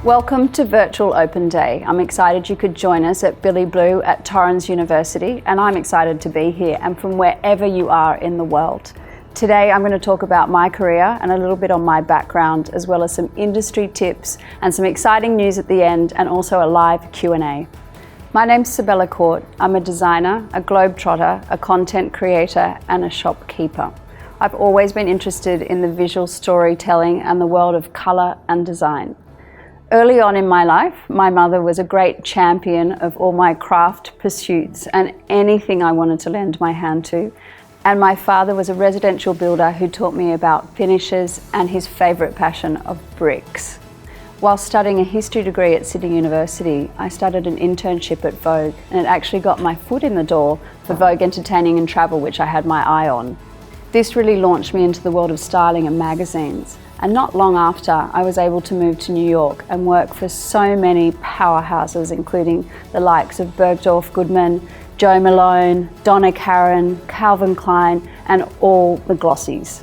Welcome to Virtual Open Day. I'm excited you could join us at Billy Blue at Torrens University, and I'm excited to be here and from wherever you are in the world. Today I'm going to talk about my career and a little bit on my background, as well as some industry tips and some exciting news at the end, and also a live Q&A. My name's Sibella Bellacourt. I'm a designer, a globetrotter, a content creator and a shopkeeper. I've always been interested in the visual storytelling and the world of colour and design. Early on in my life, my mother was a great champion of all my craft pursuits and anything I wanted to lend my hand to. And my father was a residential builder who taught me about finishes and his favourite passion of bricks. While studying a history degree at Sydney University, I started an internship at Vogue, and it actually got my foot in the door for Vogue Entertaining and Travel, which I had my eye on. This really launched me into the world of styling and magazines. And not long after, I was able to move to New York and work for so many powerhouses, including the likes of Bergdorf Goodman, Jo Malone, Donna Karan, Calvin Klein, and all the glossies.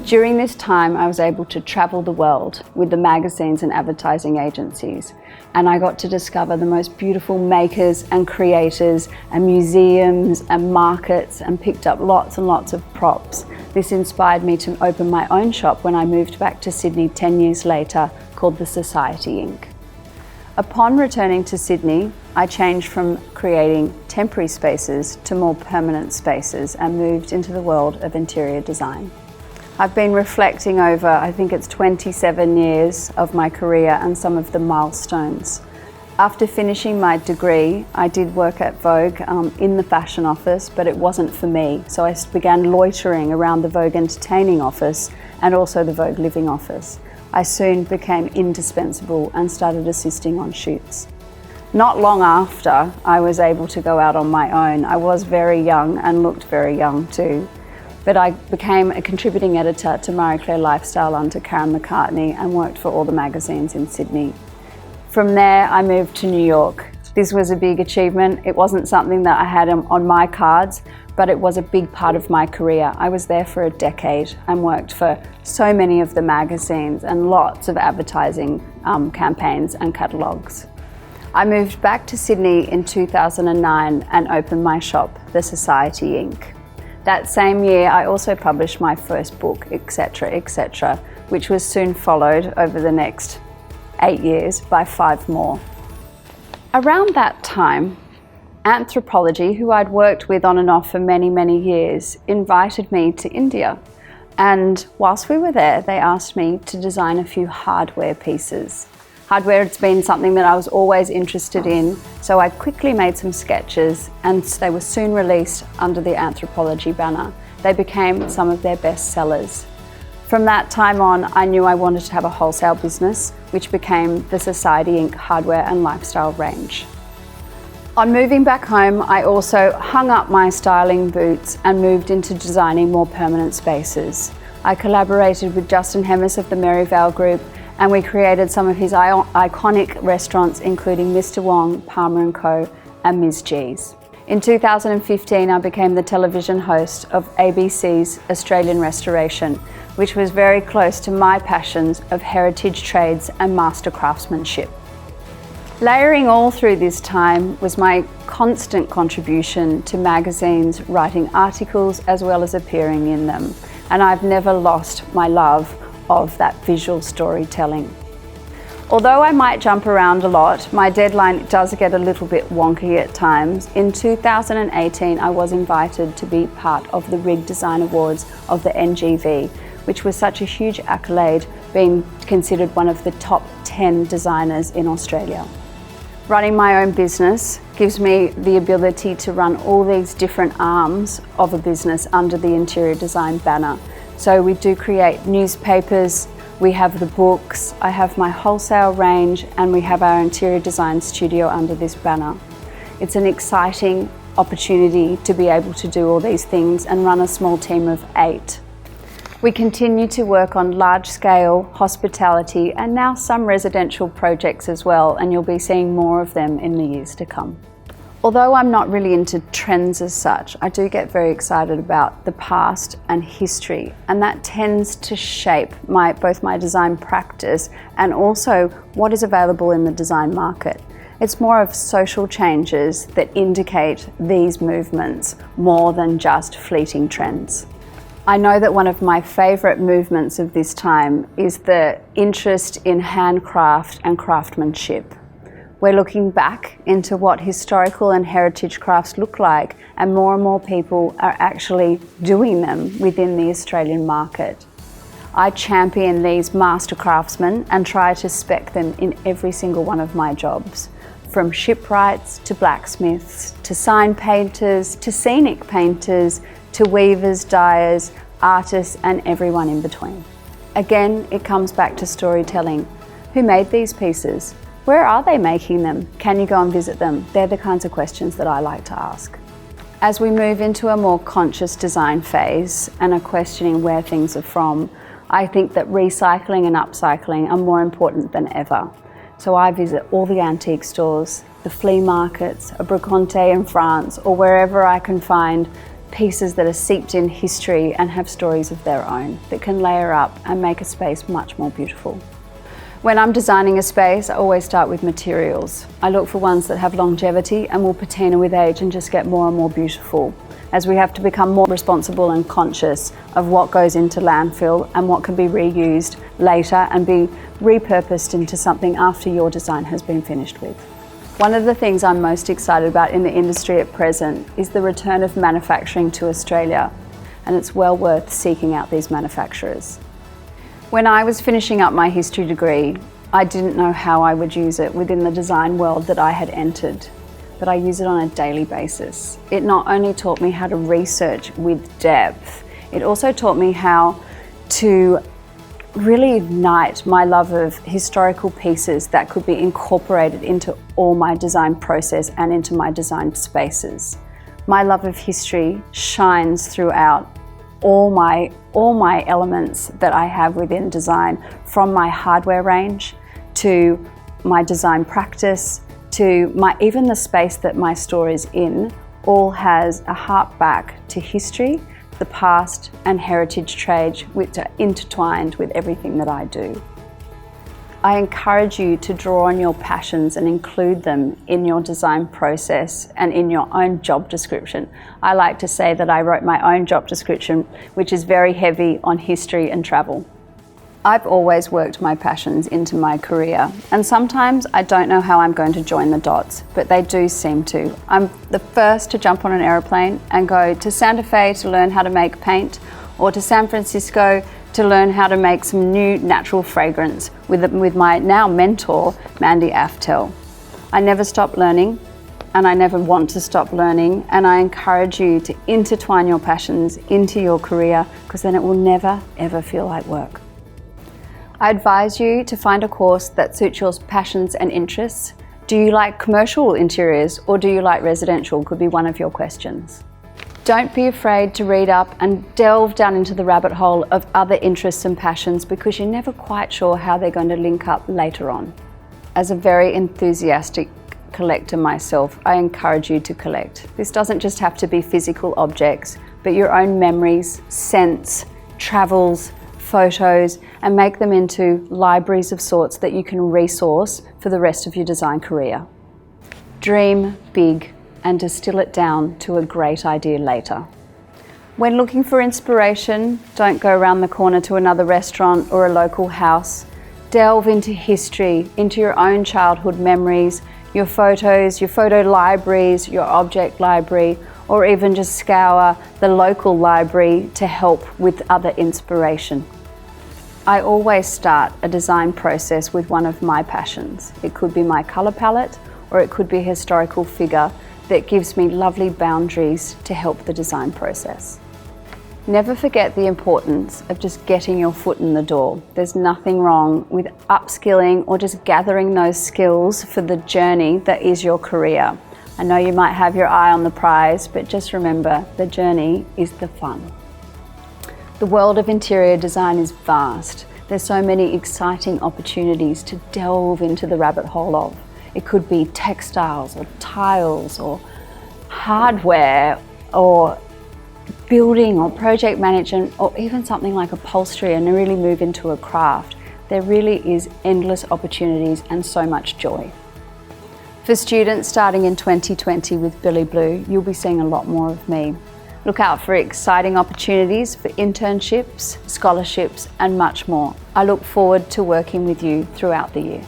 During this time, I was able to travel the world with the magazines and advertising agencies, and I got to discover the most beautiful makers and creators and museums and markets, and picked up lots and lots of props. This inspired me to open my own shop when I moved back to Sydney 10 years later, called The Society Inc. Upon returning to Sydney, I changed from creating temporary spaces to more permanent spaces and moved into the world of interior design. I've been reflecting over, I think it's 27 years of my career and some of the milestones. After finishing my degree, I did work at Vogue in the fashion office, but it wasn't for me. So I began loitering around the Vogue Entertaining office and also the Vogue Living office. I soon became indispensable and started assisting on shoots. Not long after, I was able to go out on my own. I was very young and looked very young too. But I became a contributing editor to Marie Claire Lifestyle under Karen McCartney and worked for all the magazines in Sydney. From there, I moved to New York. This was a big achievement. It wasn't something that I had on my cards, but it was a big part of my career. I was there for a decade and worked for so many of the magazines and lots of advertising campaigns and catalogues. I moved back to Sydney in 2009 and opened my shop, The Society Inc. That same year, I also published my first book, etc., which was soon followed over the next 8 years by 5 more. Around that time, Anthropologie, who I'd worked with on and off for many, many years, invited me to India. And whilst we were there, they asked me to design a few hardware pieces. Hardware has been something that I was always interested in, so I quickly made some sketches and they were soon released under the Anthropologie banner. They became some of their best sellers. From that time on, I knew I wanted to have a wholesale business, which became the Society Inc. hardware and lifestyle range. On moving back home, I also hung up my styling boots and moved into designing more permanent spaces. I collaborated with Justin Hemis of the Merivale Group, and we created some of his iconic restaurants, including Mr. Wong, Palmer & Co. and Ms. G's. In 2015, I became the television host of ABC's Australian Restoration, which was very close to my passions of heritage trades and master craftsmanship. Layering all through this time was my constant contribution to magazines, writing articles as well as appearing in them. And I've never lost my love of that visual storytelling. Although I might jump around a lot, my deadline does get a little bit wonky at times. In 2018, I was invited to be part of the Rig Design Awards of the NGV, which was such a huge accolade, being considered one of the top 10 designers in Australia. Running my own business gives me the ability to run all these different arms of a business under the interior design banner. So we do create newspapers, we have the books, I have my wholesale range, and we have our interior design studio under this banner. It's an exciting opportunity to be able to do all these things and run a small team of 8. We continue to work on large-scale hospitality and now some residential projects as well, and you'll be seeing more of them in the years to come. Although I'm not really into trends as such, I do get very excited about the past and history, and that tends to shape both my design practice and also what is available in the design market. It's more of social changes that indicate these movements more than just fleeting trends. I know that one of my favourite movements of this time is the interest in handcraft and craftsmanship. We're looking back into what historical and heritage crafts look like, and more people are actually doing them within the Australian market. I champion these master craftsmen and try to spec them in every single one of my jobs, from shipwrights to blacksmiths, to sign painters, to scenic painters, to weavers, dyers, artists, and everyone in between. Again, it comes back to storytelling. Who made these pieces? Where are they making them? Can you go and visit them? They're the kinds of questions that I like to ask. As we move into a more conscious design phase and are questioning where things are from, I think that recycling and upcycling are more important than ever. So I visit all the antique stores, the flea markets, a brocante in France, or wherever I can find pieces that are seeped in history and have stories of their own that can layer up and make a space much more beautiful. When I'm designing a space, I always start with materials. I look for ones that have longevity and will patina with age and just get more and more beautiful, as we have to become more responsible and conscious of what goes into landfill and what can be reused later and be repurposed into something after your design has been finished with. One of the things I'm most excited about in the industry at present is the return of manufacturing to Australia, and it's well worth seeking out these manufacturers. When I was finishing up my history degree, I didn't know how I would use it within the design world that I had entered, but I use it on a daily basis. It not only taught me how to research with depth, it also taught me how to really ignite my love of historical pieces that could be incorporated into all my design process and into my design spaces. My love of history shines throughout all my elements that I have within design, from my hardware range to my design practice to even the space that my store is in, all has a hark back to history, the past and heritage trade, which are intertwined with everything that I do. I encourage you to draw on your passions and include them in your design process and in your own job description. I like to say that I wrote my own job description, which is very heavy on history and travel. I've always worked my passions into my career, and sometimes I don't know how I'm going to join the dots, but they do seem to. I'm the first to jump on an aeroplane and go to Santa Fe to learn how to make paint, or to San Francisco to learn how to make some new natural fragrance with my now mentor, Mandy Aftel. I never stop learning, and I never want to stop learning, and I encourage you to intertwine your passions into your career, because then it will never ever feel like work. I advise you to find a course that suits your passions and interests. Do you like commercial interiors, or do you like residential? Could be one of your questions. Don't be afraid to read up and delve down into the rabbit hole of other interests and passions, because you're never quite sure how they're going to link up later on. As a very enthusiastic collector myself, I encourage you to collect. This doesn't just have to be physical objects, but your own memories, scents, travels, photos, and make them into libraries of sorts that you can resource for the rest of your design career. Dream big and distill it down to a great idea later. When looking for inspiration, don't go around the corner to another restaurant or a local house. Delve into history, into your own childhood memories, your photos, your photo libraries, your object library, or even just scour the local library to help with other inspiration. I always start a design process with one of my passions. It could be my colour palette, or it could be a historical figure that gives me lovely boundaries to help the design process. Never forget the importance of just getting your foot in the door. There's nothing wrong with upskilling or just gathering those skills for the journey that is your career. I know you might have your eye on the prize, but just remember, the journey is the fun. The world of interior design is vast. There's so many exciting opportunities to delve into the rabbit hole of. It could be textiles or tiles or hardware or building or project management or even something like upholstery and really move into a craft, there really is endless opportunities and so much joy. For students starting in 2020 with Billy Blue, you'll be seeing a lot more of me. Look out for exciting opportunities for internships, scholarships, and much more. I look forward to working with you throughout the year.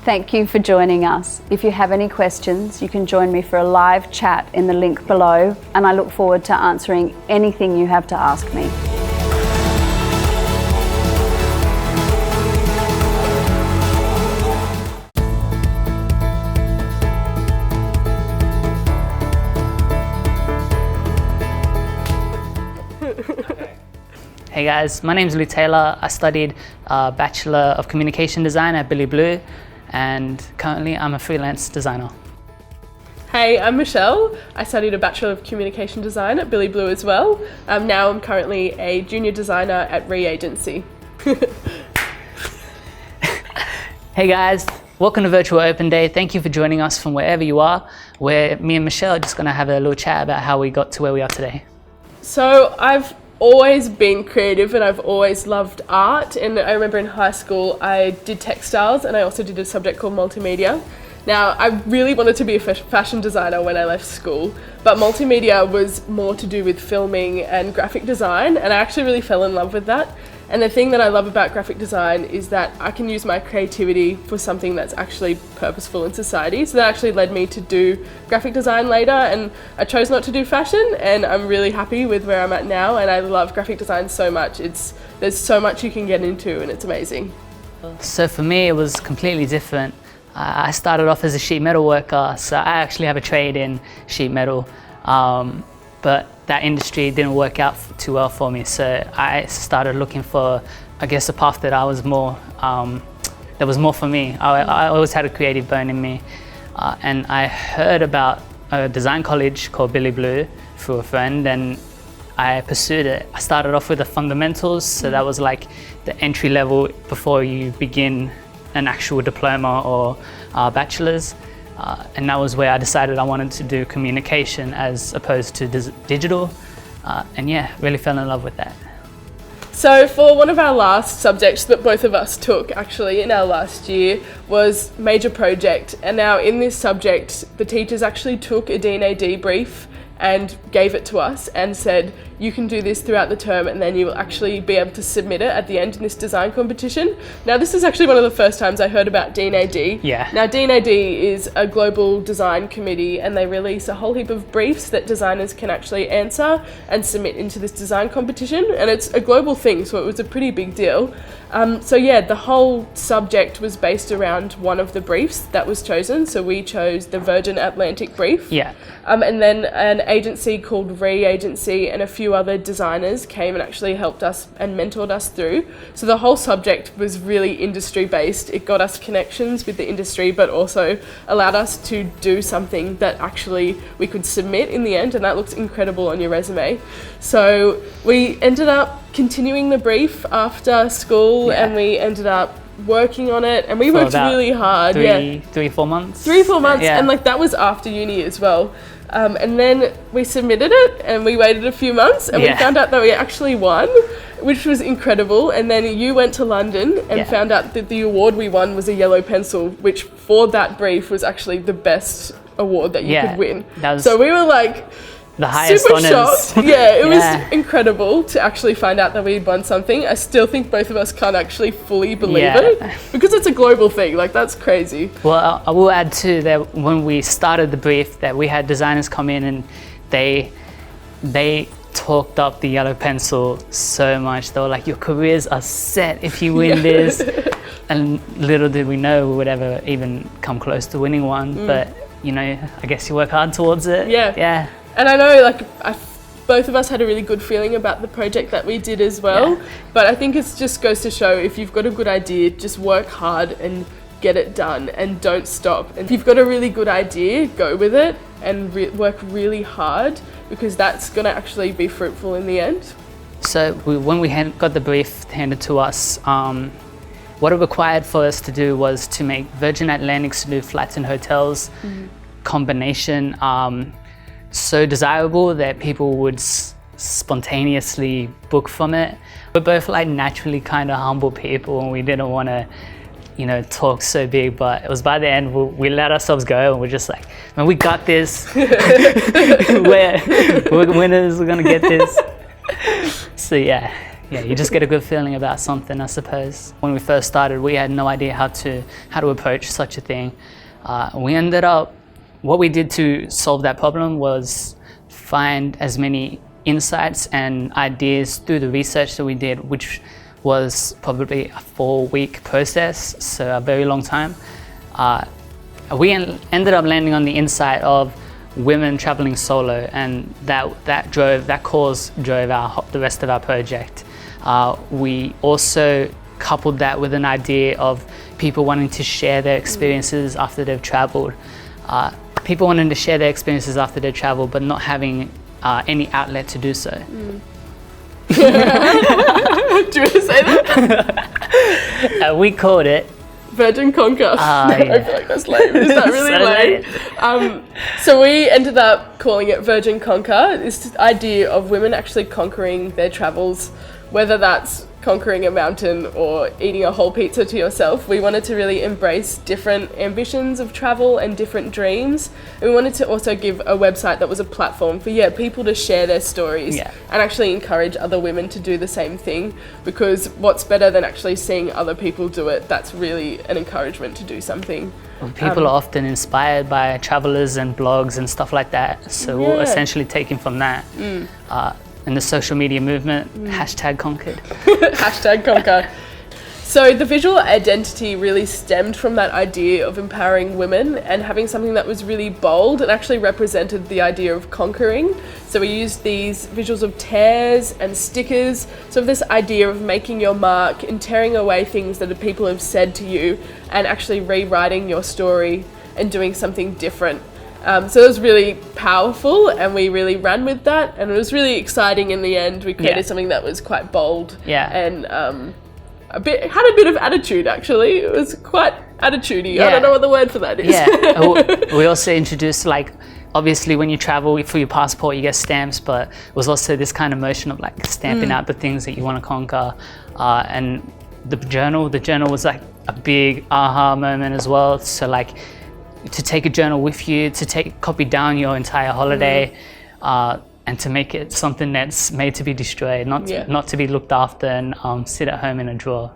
Thank you for joining us. If you have any questions, you can join me for a live chat in the link below, and I look forward to answering anything you have to ask me. Hey guys, my name is Lou Taylor. I studied Bachelor of Communication Design at Billy Blue, and currently I'm a freelance designer. Hey, I'm Michelle. I studied a Bachelor of Communication Design at Billy Blue as well. Now I'm currently a junior designer at Reagency. Hey guys, welcome to Virtual Open Day. Thank you for joining us from wherever you are, where me and Michelle are just gonna have a little chat about how we got to where we are today. So I've always been creative and I've always loved art, and I remember in high school I did textiles and I also did a subject called multimedia. Now I really wanted to be a fashion designer when I left school, but multimedia was more to do with filming and graphic design, and I actually really fell in love with that. And the thing that I love about graphic design is that I can use my creativity for something that's actually purposeful in society. So that actually led me to do graphic design later, and I chose not to do fashion, and I'm really happy with where I'm at now, and I love graphic design so much. There's so much you can get into and it's amazing. So for me it was completely different. I started off as a sheet metal worker, so I actually have a trade in sheet metal, but that industry didn't work out too well for me, so I started looking for, I guess, a path that was more for me. I always had a creative bone in me, and I heard about a design college called Billy Blue through a friend, and I pursued it. I started off with the fundamentals, so that was like the entry level before you begin an actual diploma or bachelor's. And that was where I decided I wanted to do communication as opposed to digital. And yeah, really fell in love with that. So for one of our last subjects that both of us took actually in our last year was major project. And now in this subject, the teachers actually took a D&A debrief and gave it to us and said, you can do this throughout the term and then you will actually be able to submit it at the end in this design competition. Now this is actually one of the first times I heard about D&AD. Yeah. Now D&AD is a global design committee, and they release a whole heap of briefs that designers can actually answer and submit into this design competition, and it's a global thing, so it was a pretty big deal. So yeah, the whole subject was based around one of the briefs that was chosen. So we chose the Virgin Atlantic brief. Yeah. And then an agency called Reagency and a few other designers came and actually helped us and mentored us through. So the whole subject was really industry based. It got us connections with the industry, but also allowed us to do something that actually we could submit in the end, and that looks incredible on your resume. So we ended up continuing the brief after school, and we ended up working on it, and we worked really hard. 3-4 months. 3-4 months, yeah. And like that was after uni as well. And then we submitted it, and we waited a few months, and we found out that we actually won, which was incredible. And then you went to London and found out that the award we won was a yellow pencil, which for that brief was actually the best award that you could win. So we were like, the highest super honors. shocked. Yeah, it was incredible to actually find out that we won something. I still think both of us can't actually fully believe it, because it's a global thing. Like, that's crazy. Well, I will add too that when we started the brief, that we had designers come in and they talked up the yellow pencil so much. They were like, your careers are set if you win this. And little did we know we would ever even come close to winning one. But you know, I guess you work hard towards it. Yeah. And I know, like, both of us had a really good feeling about the project that we did as well. But I think it just goes to show, if you've got a good idea, just work hard and get it done and don't stop. And if you've got a really good idea, go with it and work really hard, because that's going to actually be fruitful in the end. So when we got the brief handed to us, what it required for us to do was to make Virgin Atlantic's new flights and hotels combination so desirable that people would spontaneously book from it. We're both like naturally kind of humble people, and we didn't want to, talk so big, but it was by the end we let ourselves go, and we're just like, man, we got this. we're winners, we're gonna get this. So yeah, you just get a good feeling about something, I suppose. When we first started, we had no idea how to approach such a thing. We ended up, what we did to solve that problem was find as many insights and ideas through the research that we did, which was probably a 4-week process, so a very long time. We ended up landing on the insight of women traveling solo, and that cause drove the rest of our project. We also coupled that with an idea of people wanting to share their experiences after they've traveled. People wanting to share their experiences after they've traveled, but not having any outlet to do so. Do you want to say that? We called it Virgin Conquer. I feel like that's lame. Is that really So lame? So we ended up calling it Virgin Conquer. This idea of women actually conquering their travels, whether that's conquering a mountain or eating a whole pizza to yourself. We wanted to really embrace different ambitions of travel and different dreams. And we wanted to also give a website that was a platform for people to share their stories and actually encourage other women to do the same thing, because what's better than actually seeing other people do it? That's really an encouragement to do something. Well, people are often inspired by travelers and blogs and stuff like that, so we're essentially taking from that. In the social media movement, #conquered. #conquer. So the visual identity really stemmed from that idea of empowering women and having something that was really bold and actually represented the idea of conquering. So we used these visuals of tears and stickers, so this idea of making your mark and tearing away things that people have said to you and actually rewriting your story and doing something different. So it was really powerful, and we really ran with that, and it was really exciting in the end. We created something that was quite bold and had a bit of attitude, actually. It was quite attitudey. I don't know what the word for that is. We also introduced, like, obviously when you travel for your passport you get stamps, but it was also this kind of motion of like stamping out the things that you want to conquer. And the journal was like a big aha moment as well. So like, to take a journal with you, to copy down your entire holiday, and to make it something that's made to be destroyed, not to be looked after and sit at home in a drawer.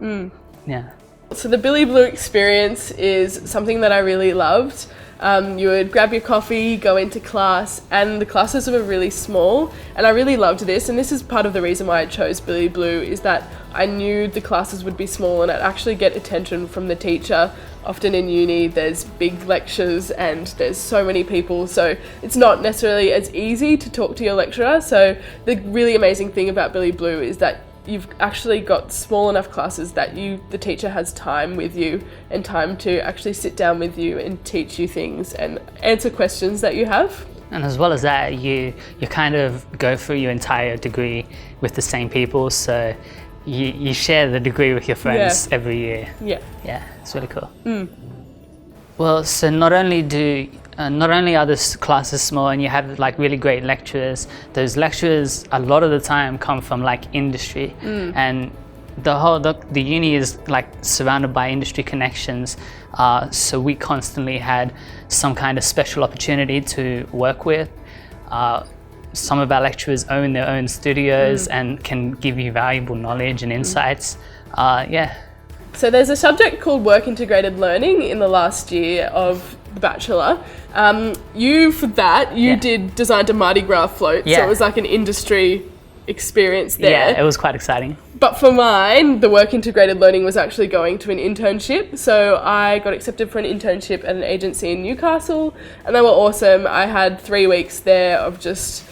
So the Billy Blue experience is something that I really loved. You would grab your coffee, go into class, and the classes were really small, and I really loved this, and this is part of the reason why I chose Billy Blue, is that I knew the classes would be small and I'd actually get attention from the teacher. Often in uni there's big lectures and there's so many people, so it's not necessarily as easy to talk to your lecturer. So the really amazing thing about Billy Blue is that you've actually got small enough classes that the teacher has time with you and time to actually sit down with you and teach you things and answer questions that you have. And as well as that, you kind of go through your entire degree with the same people, so you share the degree with your friends every year. Yeah, it's really cool. Well, so not only are the classes small and you have like really great lecturers, those lecturers a lot of the time come from like industry, and the uni is like surrounded by industry connections, so we constantly had some kind of special opportunity to work with. Some of our lecturers own their own studios and can give you valuable knowledge and insights. So there's a subject called work integrated learning in the last year of the Bachelor. You did design a Mardi Gras float, so it was like an industry experience there. Yeah, it was quite exciting. But for mine, the work integrated learning was actually going to an internship. So I got accepted for an internship at an agency in Newcastle, and they were awesome. I had 3 weeks there of just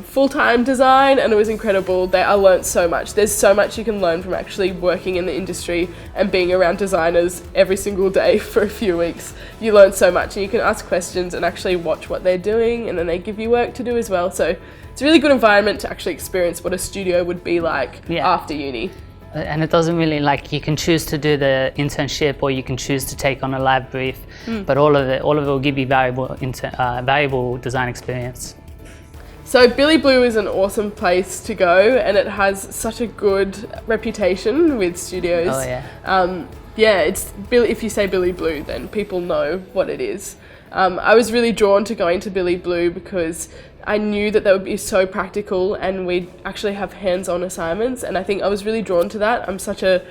full-time design, and it was incredible. I learned so much. There's so much you can learn from actually working in the industry and being around designers every single day for a few weeks. You learn so much, and you can ask questions and actually watch what they're doing, and then they give you work to do as well. So it's a really good environment to actually experience what a studio would be like after uni. And it doesn't really, like, you can choose to do the internship or you can choose to take on a live brief, but all of it will give you valuable design experience. So Billy Blue is an awesome place to go, and it has such a good reputation with studios. Oh yeah. Yeah, it's Billy. If you say Billy Blue, then people know what it is. I was really drawn to going to Billy Blue because I knew that they would be so practical and we'd actually have hands-on assignments, and I think I was really drawn to that. I'm such a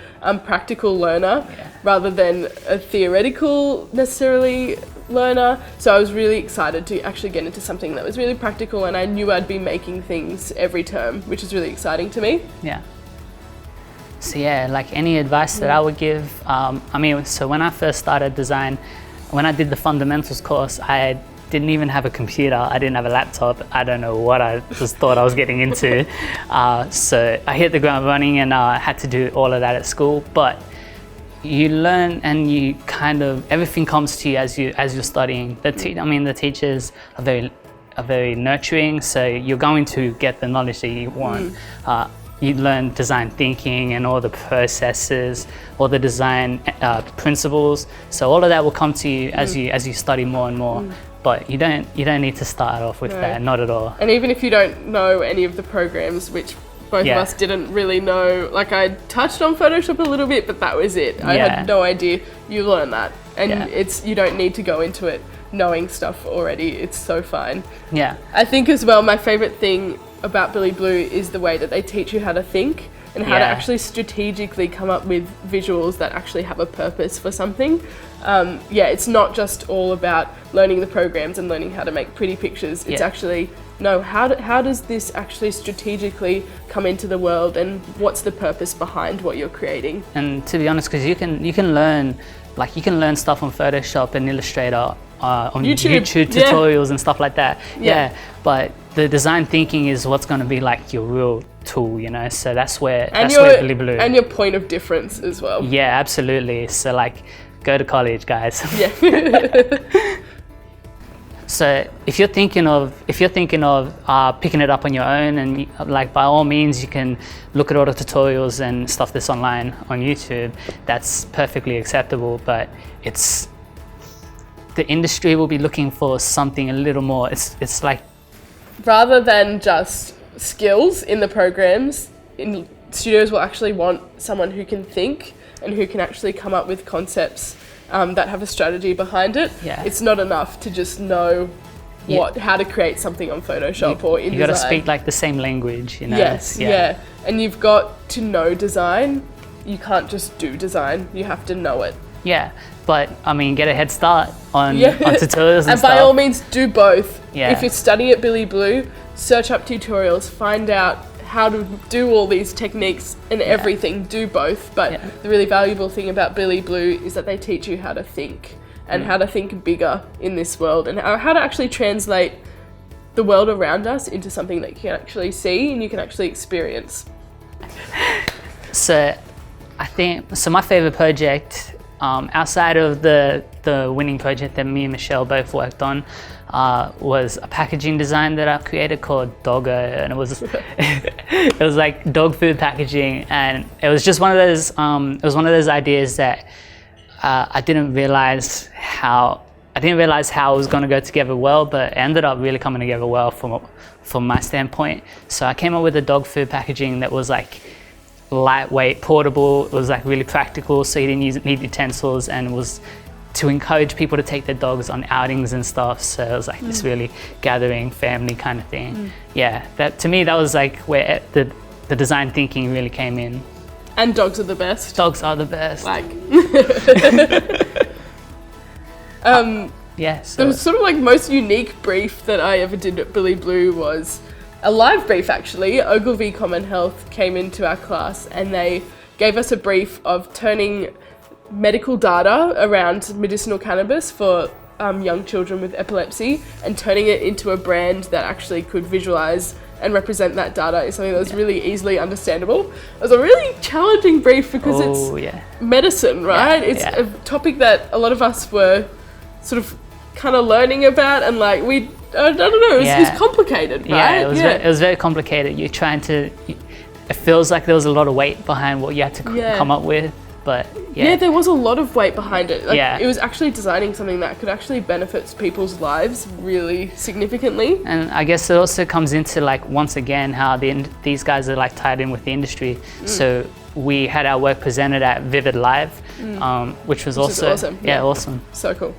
practical learner rather than a theoretical necessarily learner, so I was really excited to actually get into something that was really practical, and I knew I'd be making things every term, which is really exciting to me. Yeah. So yeah, like any advice that I would give, I mean, so when I first started design, when I did the fundamentals course, I didn't even have a computer, I didn't have a laptop, I don't know what I just thought I was getting into. So I hit the ground running, and I had to do all of that at school, but you learn and you kind of, everything comes to you as you're studying. The teachers are very nurturing, so you're going to get the knowledge that you want. You learn design thinking and all the processes, all the design principles. So all of that will come to you as you study more and more. But you don't need to start off with that, not at all. And even if you don't know any of the programs, which both of us didn't really know, like I touched on Photoshop a little bit, but that was it. I had no idea. You learn that, and you don't need to go into it knowing stuff already. It's so fine. Yeah. I think as well, my favorite thing about Billy Blue is the way that they teach you how to think and how to actually strategically come up with visuals that actually have a purpose for something. It's not just all about learning the programs and learning how to make pretty pictures. It's actually, no, how does this actually strategically come into the world, and what's the purpose behind what you're creating? And to be honest, because you can learn stuff on Photoshop and Illustrator, on YouTube tutorials and stuff like that. But the design thinking is what's going to be like your real tool, you know. So that's where Billy Blue and your point of difference as well. Yeah, absolutely. So like, go to college, guys. Yeah. So if you're thinking of picking it up on your own, and like by all means you can look at all the tutorials and stuff that's online on YouTube. That's perfectly acceptable, but the industry will be looking for something a little more. It's like, rather than just skills in the programs, studios will actually want someone who can think and who can actually come up with concepts that have a strategy behind it. It's not enough to just know how to create something on Photoshop or in design. You got to speak like the same language, you know. And you've got to know design. You can't just do design, you have to know it. But I mean, get a head start on tutorials and stuff. By all means, do both. If you're studying at Billy Blue, search up tutorials, find out how to do all these techniques and everything. Do both. But the really valuable thing about Billy Blue is that they teach you how to think and how to think bigger in this world, and how to actually translate the world around us into something that you can actually see and you can actually experience. So I think, my favorite project, outside of the winning project that me and Michelle both worked on, was a packaging design that I created called Doggo, and it was it was like dog food packaging, and it was just one of those ideas that I didn't realize how it was going to go together well, but it ended up really coming together well from my standpoint. So I came up with a dog food packaging that was like lightweight, portable. It was like really practical, so you didn't need utensils, and it was to encourage people to take their dogs on outings and stuff. So it was like this really gathering family kind of thing. That to me, that was like where the design thinking really came in. And dogs are the best. Dogs are the best. Like. So the sort of like most unique brief that I ever did at Billy Blue was a live brief actually. Ogilvy Common Health came into our class and they gave us a brief of turning medical data around medicinal cannabis for young children with epilepsy and turning it into a brand that actually could visualize and represent that data is something that was really easily understandable. It was a really challenging brief because it's medicine, right? It's a topic that a lot of us were sort of kind of learning about, and like I don't know, it's complicated, right? It was very complicated. You're trying to, it feels like there was a lot of weight behind what you had to come up with. But Yeah, there was a lot of weight behind it. Like, Yeah. It was actually designing something that could actually benefit people's lives really significantly. And I guess it also comes into like, once again, how these guys are like tied in with the industry. So we had our work presented at Vivid Live, which was also awesome. awesome. So cool.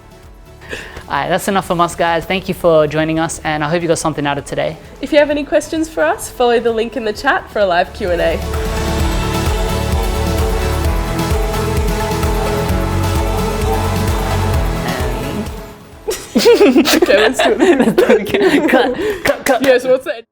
All right, that's enough from us, guys. Thank you for joining us, and I hope you got something out of today. If you have any questions for us, follow the link in the chat for a live Q&A. Okay, let's do it. Cut. Yes, what's that?